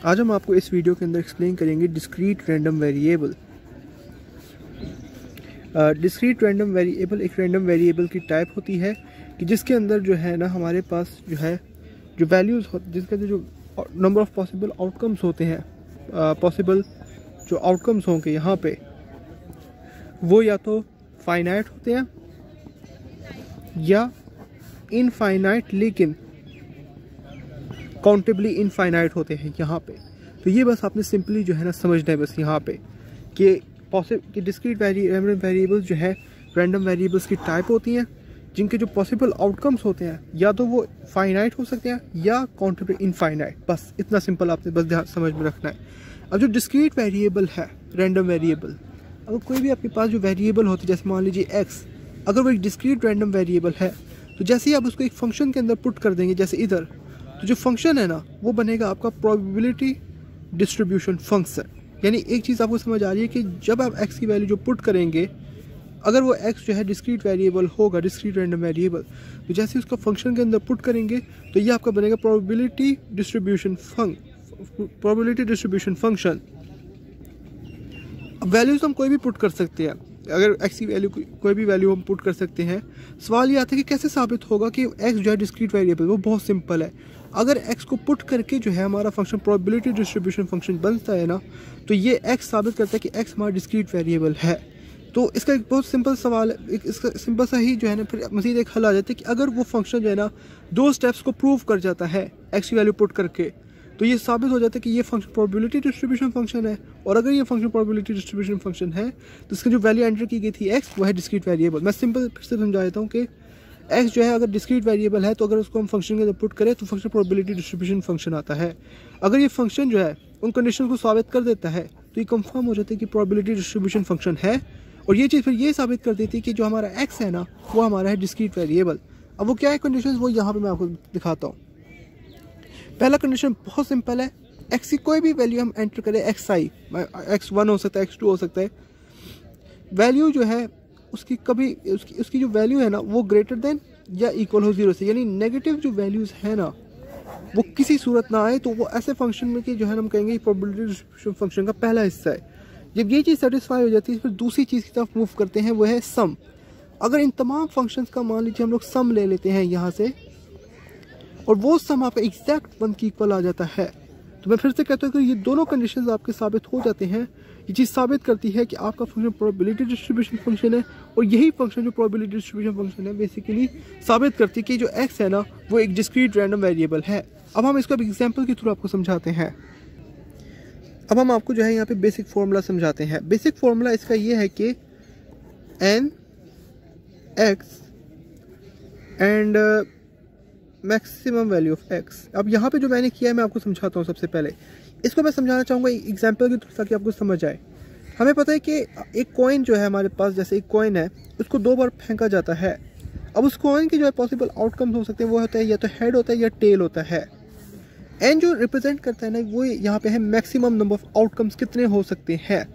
आज हम आपको इस वीडियो के अंदर एक्सप्लेन करेंगे discrete random variable. Discrete random variable एक रैंडम वेरिएबल की टाइप होती है कि जिसके अंदर जो है ना हमारे पास जो है जो वैल्यूज़ जिसके अंदर जो नंबर ऑफ पॉसिबल आउटकम्स होते हैं, पॉसिबल जो आउटकम्स होंगे यहाँ पे वो या तो फाइनाइट होते हैं या इनफाइनाइट, लेकिन काउंटेबली इनफाइनाइट होते हैं यहाँ पे। तो ये बस आपने सिंपली जो है ना समझना है बस यहाँ पे कि डिस्क्रीट रैंडम वेरिएबल्स जो है रैंडम वेरिएबल्स की टाइप होती हैं जिनके जो पॉसिबल आउटकम्स होते हैं या तो वो फाइनाइट हो सकते हैं या काउंटेबली इनफाइनाइट। बस इतना सिंपल आपने बस ध्यान समझ में रखना है। अब जो डिस्क्रीट वेरिएबल है रैंडम वेरिएबल, अगर कोई भी आपके पास जो वेरिएबल होती है जैसे मान लीजिए एक्स, अगर वो एक डिस्क्रीट रैंडम वेरिएबल है तो जैसे ही आप उसको एक फंक्शन के अंदर पुट कर देंगे जैसे इधर, तो जो फंक्शन है ना वो बनेगा आपका प्रोबेबिलिटी डिस्ट्रीब्यूशन फंक्शन। यानी एक चीज़ आपको समझ आ रही है कि जब आप x की वैल्यू जो पुट करेंगे, अगर वो x जो है डिस्क्रीट वेरिएबल होगा, डिस्क्रीट रैंडम वेरिएबल, तो जैसे ही उसका फंक्शन के अंदर पुट करेंगे तो ये आपका बनेगा प्रोबेबिलिटी डिस्ट्रीब्यूशन फंक्शन। अब वैल्यूज हम कोई भी पुट कर सकते हैं, अगर x की वैल्यू कोई भी वैल्यू हम पुट कर सकते हैं। सवाल ये आता है कि कैसे साबित होगा कि x जो है डिस्क्रीट वेरिएबल। वो बहुत सिंपल है, अगर x को पुट करके जो है हमारा फंक्शन प्रोबेबिलिटी डिस्ट्रीब्यूशन फंक्शन बनता है ना, तो ये x साबित करता है कि x हमारा डिस्क्रीट वेरिएबल है। तो इसका एक बहुत सिंपल सवाल है, इसका सिंपल सा ही जो है ना फिर मज़ीद एक हल आ जाता है कि अगर वो फंक्शन जो है ना 2 स्टेप्स को प्रूव कर जाता है x की वैल्यू पुट करके, तो ये साबित हो जाता है कि ये फंक्शन प्रोबेबिलिटी डिस्ट्रीब्यूशन फंक्शन है। और अगर ये फंक्शन प्रोबेबिलिटी डिस्ट्रीब्यूशन फंक्शन है तो इसकी जो वैल्यू एंटर की गई थी x, वो है डिस्क्रीट वेरिएबल। मैं सिंपल फिर से समझा देता हूँ कि x जो है अगर डिस्क्रीट वेरिएबल है तो अगर उसको हम फंक्शन के अंदर पुट करें तो फंक्शन प्रोबेबिलिटी डिस्ट्रीब्यूशन फंक्शन आता है। अगर ये फंक्शन जो है उन कंडीशन को साबित कर देता है तो ये कंफर्म हो जाता है कि प्रोबेबिलिटी डिस्ट्रीब्यूशन फंक्शन है। और ये चीज़ फिर ये साबित कर देती है कि जो हमारा x है ना वो हमारा है डिस्क्रीट वेरिएबल। अब वो क्या है कंडीशन, वो यहाँ पर मैं आपको दिखाता हूँ। पहला कंडीशन बहुत सिंपल है, x की कोई भी वैल्यू हम एंटर करें, xi, x1 हो सकता है, x2 हो सकता है, वैल्यू जो है उसकी कभी उसकी जो वैल्यू है ना वो ग्रेटर देन या इक्वल हो 0 से, यानी नेगेटिव जो वैल्यूज़ है ना वो किसी सूरत ना आए, तो वो ऐसे फंक्शन में कि जो है हम कहेंगे प्रोबेबिलिटी डिस्ट्रीब्यूशन फंक्शन का पहला हिस्सा है। जब ये चीज़ सेटिस्फाई हो जाती है फिर दूसरी चीज़ की तरफ मूव करते हैं, वो है सम। अगर इन तमाम फंक्शंस का मान लीजिए हम लोग सम ले लेते हैं यहाँ से, और वो सम आपका एग्जैक्ट 1 के इक्वल आ जाता है, तो मैं फिर से कहता हूँ कि ये दोनों कंडीशंस आपके साबित हो जाते हैं। ये चीज़ साबित करती है कि आपका फंक्शन प्रोबेबिलिटी डिस्ट्रीब्यूशन फंक्शन है, और यही फंक्शन जो प्रोबेबिलिटी डिस्ट्रीब्यूशन फंक्शन है बेसिकली साबित करती है कि जो x है ना वो एक डिस्क्रीट रैंडम वेरिएबल है। अब हम इसको एग्जाम्पल के थ्रू आपको समझाते हैं। अब हम आपको जो है यहाँ पे बेसिक फार्मूला समझाते हैं। बेसिक फार्मूला इसका ये है कि n x and maximum value of x। अब यहाँ पे जो मैंने किया है मैं आपको समझाता हूँ। सबसे पहले इसको मैं समझाना चाहूँगा एग्जाम्पल के थ्रू ताकि आपको समझ आए। हमें पता है कि एक कॉइन जो है हमारे पास, जैसे एक कॉइन है उसको 2 बार फेंका जाता है। अब उस कॉइन के जो है पॉसिबल आउटकम्स हो सकते हैं, वो होता है या तो हेड होता है या टेल होता है। एन जो रिप्रेजेंट करता है ना वो यहाँ पे है मैक्सिमम नंबर ऑफ आउटकम्स कितने हो सकते हैं।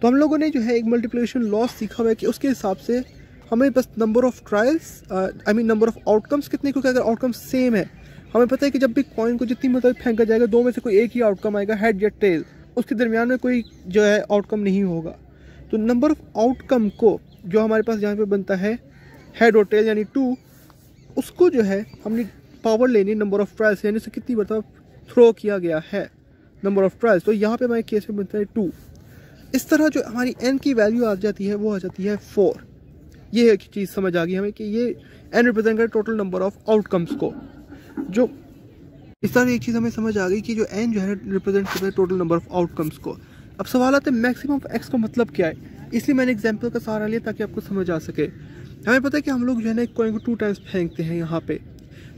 तो हम लोगों ने जो है एक मल्टीप्लिकेशन लॉस सीखा हुआ है कि उसके हिसाब से हमें बस number of trials number of outcomes कितने, क्योंकि अगर आउटकम्स सेम है, हमें पता है कि जब भी कॉइन को जितनी मतलब फेंका जाएगा 2 में से कोई एक ही आउटकम आएगा, हेड या टेल, उसके दरमियान में कोई जो है आउटकम नहीं होगा। तो नंबर ऑफ आउटकम को जो हमारे पास यहाँ पे बनता है हेड और टेल यानी 2, उसको जो है हमने पावर लेनी नंबर ऑफ ट्रायल्स, यानी से कितनी मतलब थ्रो किया गया है नंबर ऑफ ट्रायल्स। तो यहाँ पे हमारे केस में बनता है 2। इस तरह जो हमारी n की वैल्यू आ जाती है वो आ जाती है 4। ये एक चीज़ समझ आ गई हमें कि ये n रिप्रेजेंट कर टोटल नंबर ऑफ आउटकम्स को। जो इस तरह एक चीज़ हमें समझ आ गई कि जो n जो है रिप्रेजेंट करता है टोटल नंबर ऑफ आउटकम्स को। अब सवाल आता है मैक्सिमम ऑफ x का मतलब क्या है, इसलिए मैंने एग्जांपल का सहारा लिया ताकि आपको समझ आ सके। हमें पता है कि हम लोग जो है ना एक कॉइन को 2 टाइम्स फेंकते हैं यहाँ पे,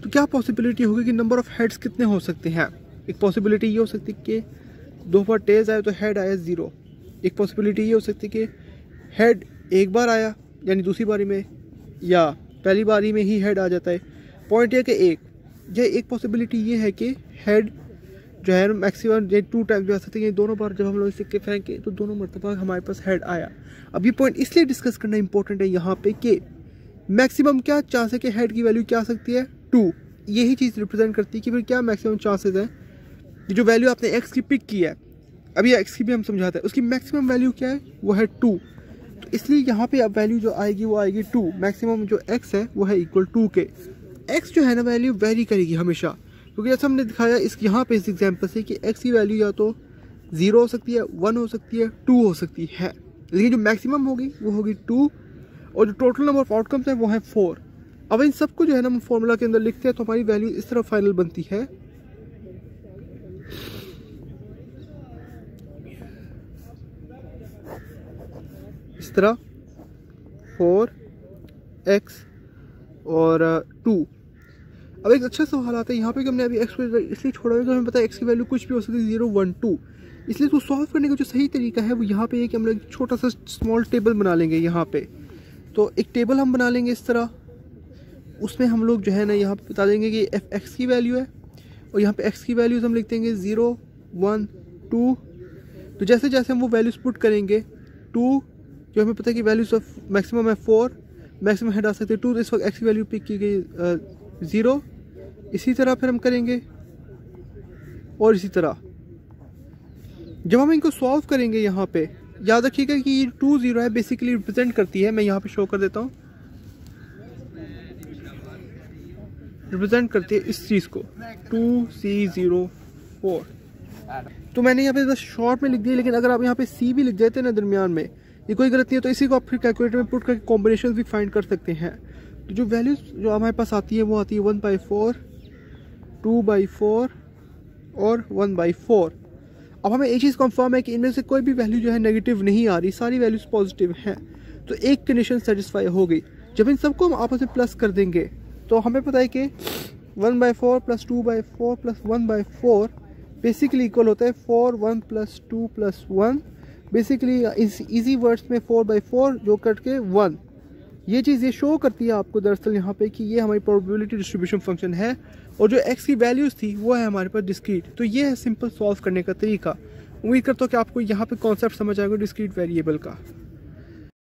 तो क्या पॉसिबिलिटी होगी कि नंबर ऑफ हेड्स कितने हो सकते हैं। एक पॉसिबिलिटी ये हो सकती है कि 2 बार टेल्स आए तो हेड आया 0। एक पॉसिबिलिटी ये हो सकती है कि हेड एक बार आया यानी दूसरी बारी में, या पहली बारी में ही हेड आ जाता है। पॉइंट है कि एक पॉसिबिलिटी ये है कि हेड जो है मैक्सिमम 2 टाइम्स भी आ सकते हैं। दोनों बार जब हम लोग सिक्के फेंके तो दोनों मरतबा हमारे पास हेड आया। अब ये पॉइंट इसलिए डिस्कस करना इंपॉर्टेंट है यहाँ पे कि मैक्सिमम क्या चांस है कि हेड की वैल्यू क्या आ सकती है 2। यही चीज़ रिप्रेजेंट करती है कि फिर क्या मैक्सिमम चांसेस हैं ये जो वैल्यू आपने x की पिक की है, अभी x की भी हम समझाते हैं, उसकी मैक्सिमम वैल्यू क्या है, वो है 2। तो इसलिए यहाँ पे अब वैल्यू जो आएगी वो आएगी 2। मैक्सिमम जो x है वो है इक्वल 2 के। x जो है ना वैल्यू वेरी करेगी हमेशा, क्योंकि जैसे हमने दिखाया इस यहाँ पे इस एग्जाम्पल से कि x की वैल्यू या तो 0 हो सकती है, 1 हो सकती है, 2 हो सकती है, लेकिन जो मैक्सिमम होगी वो होगी 2, और जो टोटल नंबर ऑफ आउटकम्स है वो है 4। अब इन सबको जो है ना हम फॉर्मूला के अंदर लिखते हैं तो हमारी वैल्यू इस तरह फाइनल बनती है, इस तरह 4x और 2। अब एक अच्छा सवाल आता है यहाँ पे कि हमने अभी x को इसलिए छोड़ा है कि हमें पता है x की वैल्यू कुछ भी हो सकती है, 0, 1, 2। इसलिए तो सॉल्व करने का जो सही तरीका है वो यहाँ पे है कि हम लोग एक छोटा सा स्मॉल टेबल बना लेंगे। यहाँ पे तो एक टेबल हम बना लेंगे इस तरह, उसमें हम लोग जो है ना यहाँ पे बता देंगे कि x की वैल्यू है, और यहाँ पे x की वैल्यूज हम लिख देंगे 0, 1, 2। तो जैसे जैसे हम वो वैल्यूज पुट करेंगे, 2 जो हमें पता है कि वैल्यूज ऑफ मैक्सिमम है 4, मैक्सिमम हेड आ सकते हैं 2, तो इस वक्त x की वैल्यू पिक की गई 0। इसी तरह फिर हम करेंगे और इसी तरह जब हम इनको सॉल्व करेंगे, यहाँ पे याद रखिएगा कि ये 2, 0 है, बेसिकली रिप्रेजेंट करती है, मैं यहाँ पे शो कर देता हूँ, रिप्रेजेंट करती है इस चीज़ को 2C04। तो मैंने यहाँ पे बस शॉर्ट में लिख दिया, लेकिन अगर आप यहाँ पे C भी लिख देते हैं ना दरमियान में, ये कोई गलत नहीं है, तो इसी को आप फिर कैलकुलेटर में पुट करके कॉम्बिनेशन भी फाइंड कर सकते हैं। तो जो वैल्यूज जो हमारे पास आती है वो आती है 1/4, 2/4 और 1/4। अब हमें एक चीज़ कंफर्म है कि इनमें से कोई भी वैल्यू जो है नेगेटिव नहीं आ रही, सारी वैल्यूज पॉजिटिव हैं। तो एक कंडीशन सेटिस्फाई हो गई। जब इन सबको हम आपस में प्लस कर देंगे तो हमें पता है कि 1/4 + 2/4 + 1/4 बेसिकली इक्वल होता है 4, 1 + 2 + 1। बेसिकली इजी वर्ड्स में 4/4 जो करके 1। ये चीज़ ये शो करती है आपको दरअसल यहाँ पे कि ये हमारी प्रोबेबिलिटी डिस्ट्रीब्यूशन फंक्शन है, और जो x की वैल्यूज़ थी वो है हमारे पास डिस्क्रीट। तो ये है सिंपल सॉल्व करने का तरीका। उम्मीद करता हूँ कि आपको यहाँ पे कॉन्सेप्ट समझ आएगा डिस्क्रीट वेरिएबल का।